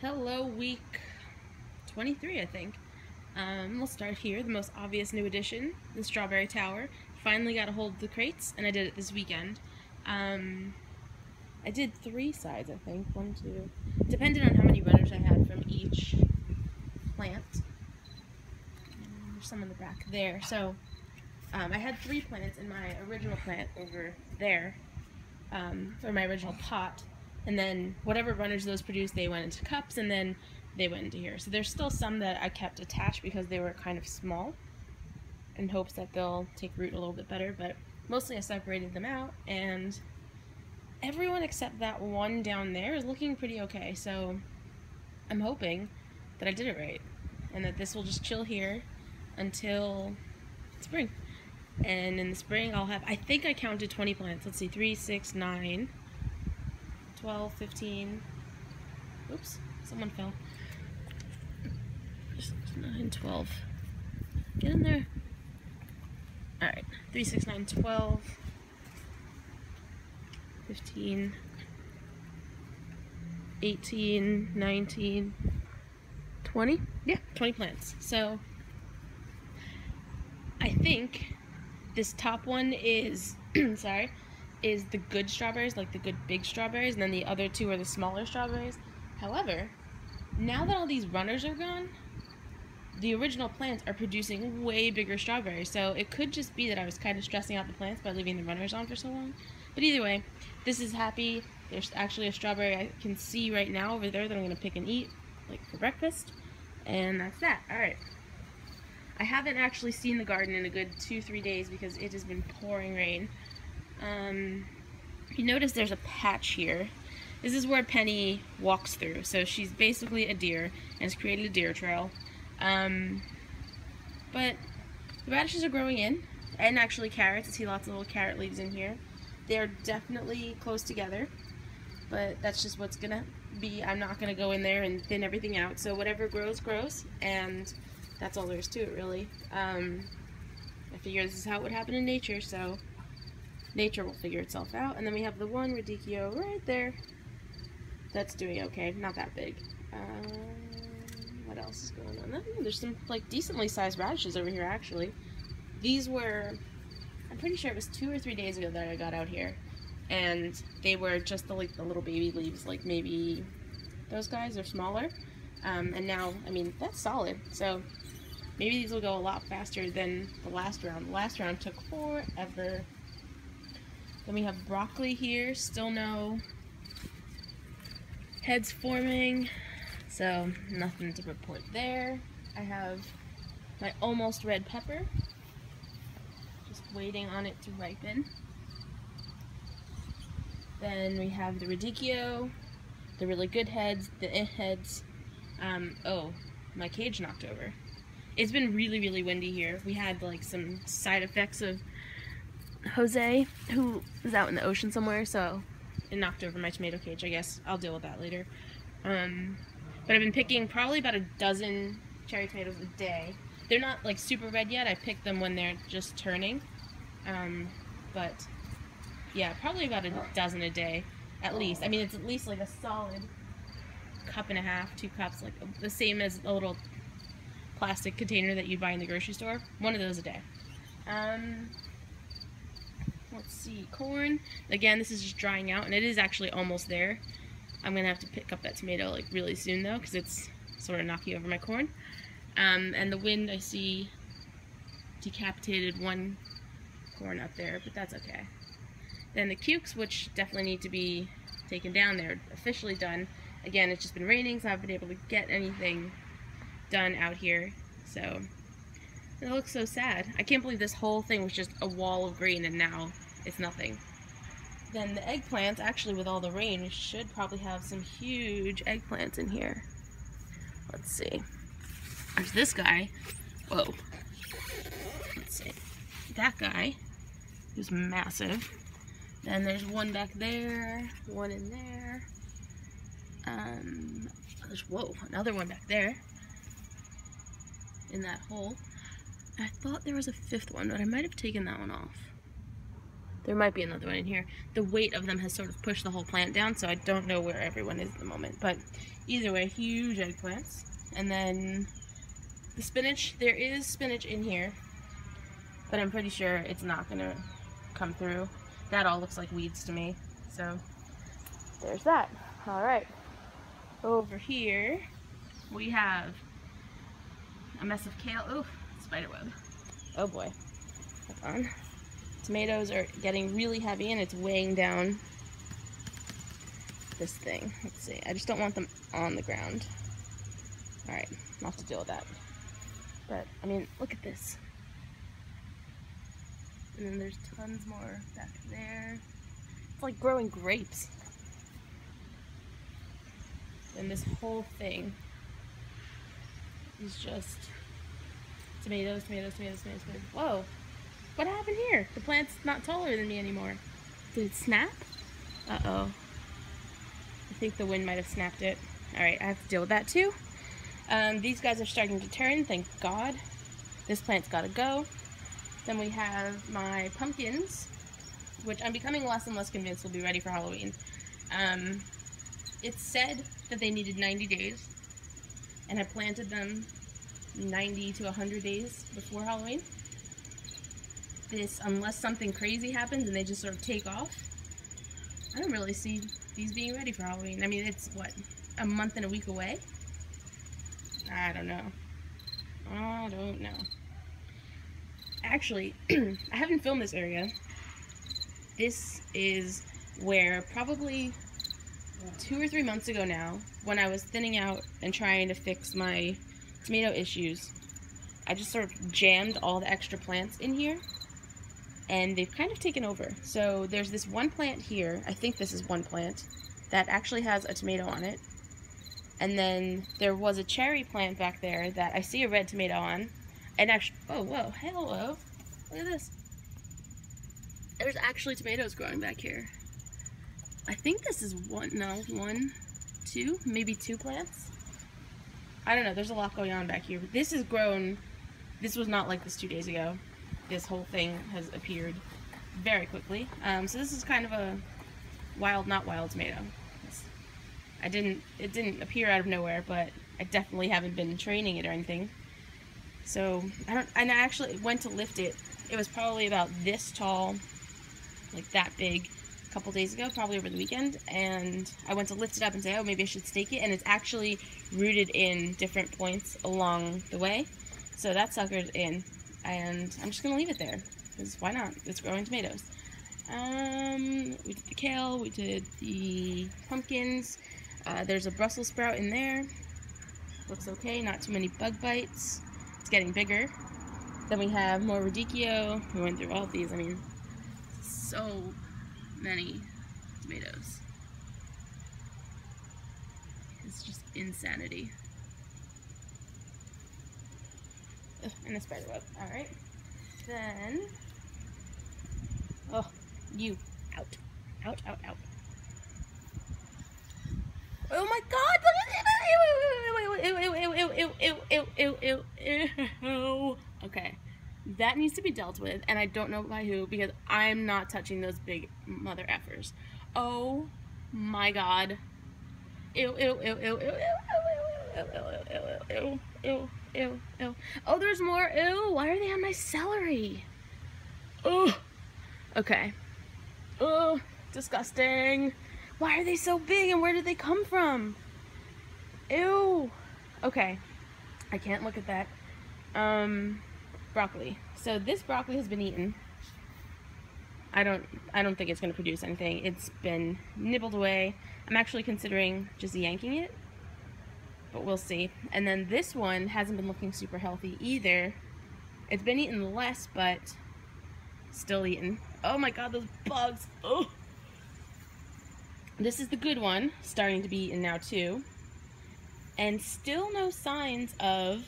Hello, week 23, I think. We'll start here. The most obvious new addition, the Strawberry Tower. Finally got a hold of the crates, and I did it this weekend. I did 3 sides, I think. 1, 2. Depending on how many runners I had from each plant. There's some in the back there. So, I had 3 plants in my original plant over there, for my original pot. And then whatever runners those produced, they went into cups, and then they went into here. So there's still some that I kept attached because they were kind of small, in hopes that they'll take root a little bit better. But mostly I separated them out, and everyone except that one down there is looking pretty okay. So I'm hoping that I did it right, and that this will just chill here until spring. And in the spring I'll have, I think I counted 20 plants. Let's see, 3, 6, 9, 12, 15, oops, someone fell. 9, 12, get in there. Alright, 3, 6, 9, 12, 15, 18, 19, 20, yeah, 20 plants. So, I think this top one is, sorry, is the good strawberries, like the good big strawberries, and then the other 2 are the smaller strawberries. However, now that all these runners are gone, the original plants are producing way bigger strawberries, so it could just be that I was kind of stressing out the plants by leaving the runners on for so long. But either way, this is happy. There's actually a strawberry I can see right now over there that I'm going to pick and eat, like for breakfast, and that's that. Alright. I haven't actually seen the garden in a good 2-3 days because it has been pouring rain. You notice there's a patch here. This is where Penny walks through. So she's basically a deer and has created a deer trail. But the radishes are growing in, and actually carrots. I see lots of little carrot leaves in here. They're definitely close together, but that's just what's gonna be. I'm not gonna go in there and thin everything out. So whatever grows, grows, and that's all there is to it, really. I figure this is how it would happen in nature, so nature will figure itself out. And then we have the one radicchio right there that's doing okay, not that big. What else is going on? There's some like decently sized radishes over here, actually. These were, I'm pretty sure it was 2 or 3 days ago that I got out here, and they were just the little baby leaves, like maybe those guys are smaller. And now, I mean, that's solid. So maybe these will go a lot faster than the last round. The last round took forever. Then we have broccoli here, still no heads forming, so nothing to report there. I have my almost red pepper, just waiting on it to ripen. Then we have the radicchio, the really good heads, the heads. Oh, my cage knocked over. It's been really, really windy here. We had like some side effects of Jose, who is out in the ocean somewhere, so it knocked over my tomato cage. I guess I'll deal with that later. But I've been picking probably about a dozen cherry tomatoes a day. They're not like super red yet. I pick them when they're just turning. But yeah, probably about a dozen a day at least. I mean, it's at least like a solid 1.5 cups, 2 cups, like the same as a little plastic container that you buy in the grocery store. One of those a day. Let's see, corn. Again, this is just drying out, and it is actually almost there. I'm gonna have to pick up that tomato like really soon though, because it's sort of knocking over my corn. And the wind, I see decapitated one corn up there, but that's okay. Then the cukes, which definitely need to be taken down, they're officially done. Again, it's just been raining, so I haven't been able to get anything done out here. So it looks so sad. I can't believe this whole thing was just a wall of green and now it's nothing. Then the eggplants, actually with all the rain, we should probably have some huge eggplants in here. Let's see. There's this guy. Whoa. Let's see. That guy, who's massive. Then there's one back there, one in there. There's, whoa, another one back there. In that hole. I thought there was a 5th one, but I might have taken that one off. There might be another one in here. The weight of them has sort of pushed the whole plant down, so I don't know where everyone is at the moment. But either way, huge eggplants. And then the spinach, there is spinach in here, but I'm pretty sure it's not gonna come through. That all looks like weeds to me. So there's that. All right. Over here, we have a mess of kale. Oh, spiderweb. Oh boy. Hold on. Tomatoes are getting really heavy and it's weighing down this thing. Let's see. I just don't want them on the ground. Alright, I'll have to deal with that. But, I mean, look at this. And then there's tons more back there. It's like growing grapes. And this whole thing is just tomatoes, tomatoes, tomatoes, tomatoes, tomatoes. Whoa! What happened here? The plant's not taller than me anymore. Did it snap? Uh-oh. I think the wind might have snapped it. Alright, I have to deal with that too. These guys are starting to turn, thank God. This plant's gotta go. Then we have my pumpkins, which I'm becoming less and less convinced will be ready for Halloween. It said that they needed 90 days, and I planted them 90 to 100 days before Halloween. Unless something crazy happens and they just sort of take off, I don't really see these being ready for Halloween. I mean, it's what, a month and a week away? I don't know. I don't know. Actually, I haven't filmed this area. This is where probably 2 or 3 months ago now, when I was thinning out and trying to fix my tomato issues, I just sort of jammed all the extra plants in here, and they've kind of taken over. So there's this one plant here, I think this is one plant, that actually has a tomato on it. And then there was a cherry plant back there that I see a red tomato on. And actually, oh, whoa, hello, look at this. There's actually tomatoes growing back here. I think this is one, two, maybe 2 plants. I don't know, there's a lot going on back here. This has grown, this was not like this 2 days ago. This whole thing has appeared very quickly. So this is kind of a wild, not wild tomato. It didn't appear out of nowhere, but I definitely haven't been training it or anything. So, and I actually went to lift it. It was probably about this tall, like that big, a couple days ago, probably over the weekend, and I went to lift it up and say, oh, maybe I should stake it, and it's actually rooted in different points along the way. So that sucker's in, and I'm just gonna leave it there, because why not? It's growing tomatoes. We did the kale, we did the pumpkins, there's a Brussels sprout in there. Looks okay, not too many bug bites. It's getting bigger. Then we have more radicchio. We went through all of these. I mean, so many tomatoes. It's just insanity. Ugh, and a spider web. Alright. Then, oh, you, out. Out, out, out. Oh my God! Ew. Okay, that needs to be dealt with, and I don't know by who, because I'm not touching those big mother effers. Oh my God! Ew, ew, ew, ew, ew, ew, ew, ew, ew. Oh, there's more. Ew! Why are they on my celery? Oh. Okay. Oh, disgusting. Why are they so big, and where did they come from? Ew. Okay. I can't look at that. Broccoli. So this broccoli has been eaten. I don't think it's going to produce anything. It's been nibbled away. I'm actually considering just yanking it, but we'll see. And then this one hasn't been looking super healthy either. It's been eaten less, but still eaten. Oh my God, those bugs. Oh. This is the good one, starting to be eaten now too. And still no signs of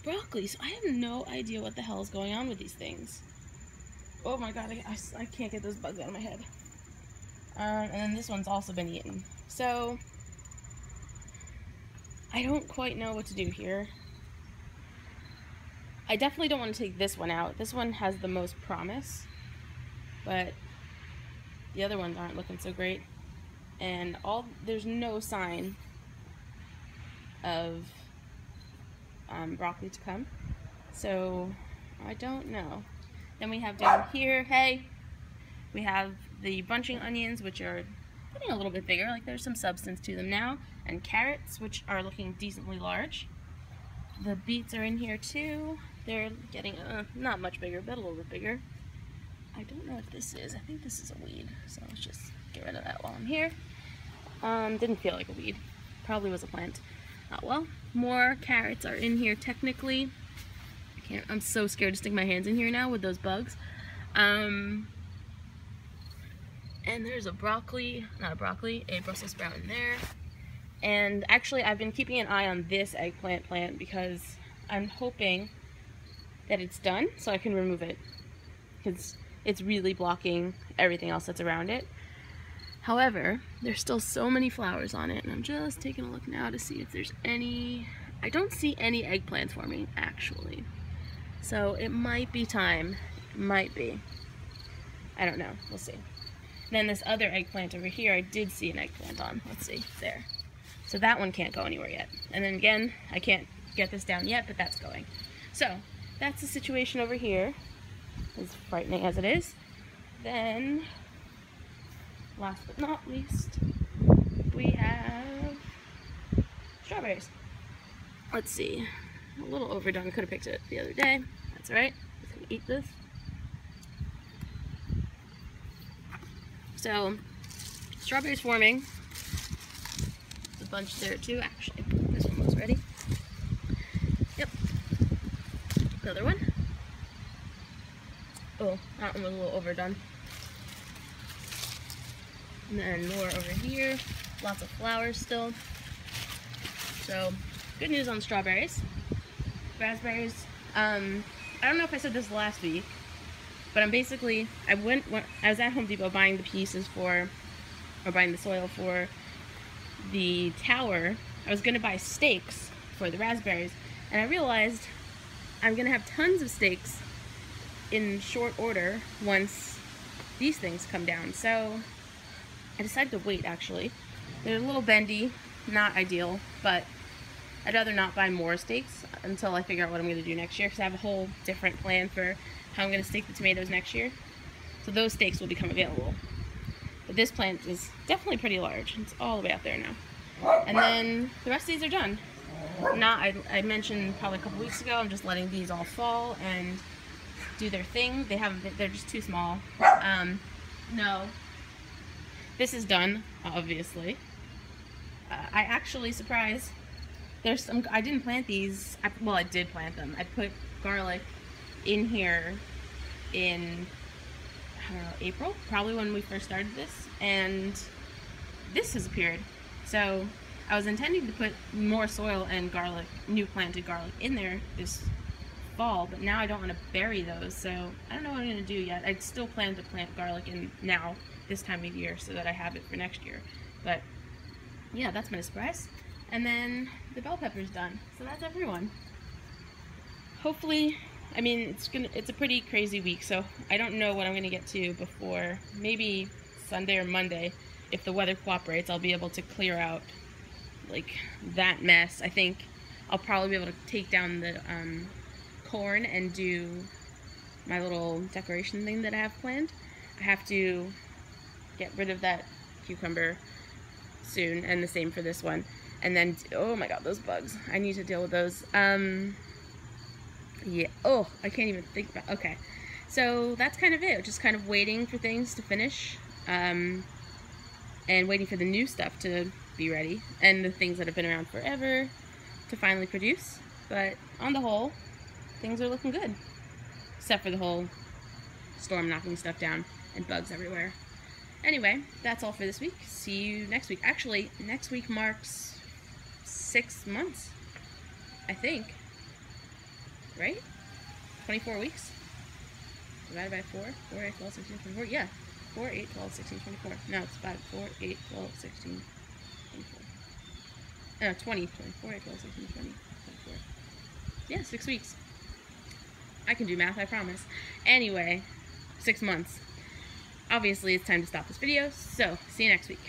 broccoli, so I have no idea what the hell is going on with these things. Oh my God, I can't get those bugs out of my head. And then this one's also been eaten. So, I don't quite know what to do here. I definitely don't want to take this one out. This one has the most promise. but the other ones aren't looking so great. And there's no sign of broccoli to come, so I don't know. Then we have down here, we have the bunching onions, which are getting a little bit bigger, like there's some substance to them now, and carrots, which are looking decently large. The beets are in here too. They're getting not much bigger, but a little bit bigger. I don't know what this is. I think this is a weed, so let's just get rid of that while I'm here. Didn't feel like a weed. Probably was a plant. Oh well. More carrots are in here technically. I'm so scared to stick my hands in here now with those bugs. And there's a Brussels sprout in there. And actually I've been keeping an eye on this eggplant plant because I'm hoping that it's done so I can remove it, because it's really blocking everything else that's around it. However, there's still so many flowers on it, and I'm just taking a look now to see if there's any. I don't see any eggplants forming actually, so it might be time. It might be. I don't know. We'll see. Then this other eggplant over here, I did see an eggplant on. Let's see, there. So that one can't go anywhere yet. And then again, I can't get this down yet, but that's going. So that's the situation over here, as frightening as it is. Then, last but not least, we have strawberries. Let's see, a little overdone. Could have picked it the other day. That's all right. Just gonna eat this. So, strawberries forming. There's a bunch there too, actually. This one was ready. Yep. Another one. Oh, that one was a little overdone. And then more over here. Lots of flowers still. So, good news on strawberries. Raspberries. I don't know if I said this last week, but I was at Home Depot buying the pieces buying the soil for the tower. I was going to buy stakes for the raspberries, and I realized I'm going to have tons of stakes in short order once these things come down. So I decided to wait, actually. They're a little bendy, not ideal, but I'd rather not buy more stakes until I figure out what I'm going to do next year, because I have a whole different plan for how I'm going to stake the tomatoes next year. So those stakes will become available. But this plant is definitely pretty large. It's all the way out there now. And then the rest of these are done. I mentioned probably a couple weeks ago, I'm just letting these all fall and do their thing. They're just too small. No. This is done, obviously. I actually, surprised, I didn't plant these. Well, I did plant them. I put garlic in here in, I don't know, April, probably when we first started this, and this has appeared. So I was intending to put more soil and garlic, new planted garlic, in there this fall, but now I don't want to bury those, so I don't know what I'm going to do yet. I still plan to plant garlic in now, this time of year, so that I have it for next year. But yeah, that's been a surprise. And then the bell pepper's done, so that's everyone. Hopefully, I mean, it's a pretty crazy week, so I don't know what I'm gonna get to before maybe Sunday or Monday. If the weather cooperates, I'll be able to clear out like that mess. I think I'll probably be able to take down the corn and do my little decoration thing that I have planned. I have to get rid of that cucumber soon, and the same for this one. And then, oh my god, those bugs. I need to deal with those. Yeah, oh, I can't even think about, okay. So that's kind of it, just kind of waiting for things to finish, and waiting for the new stuff to be ready, and the things that have been around forever to finally produce. But on the whole, things are looking good. Except for the whole storm knocking stuff down and bugs everywhere. Anyway, that's all for this week. See you next week. Actually, next week marks 6 months, I think. Right? 24 weeks? Divided by 4? 4, 8, 12, 16, 24? Yeah. 4, 8, 12, 16, 24. No, it's 5, 4, 8, 12, 16, 24. No, 20, 24, 8, 12, 16, 20, 24. Yeah, 6 weeks. I can do math, I promise. Anyway, 6 months. obviously it's time to stop this video, so see you next week.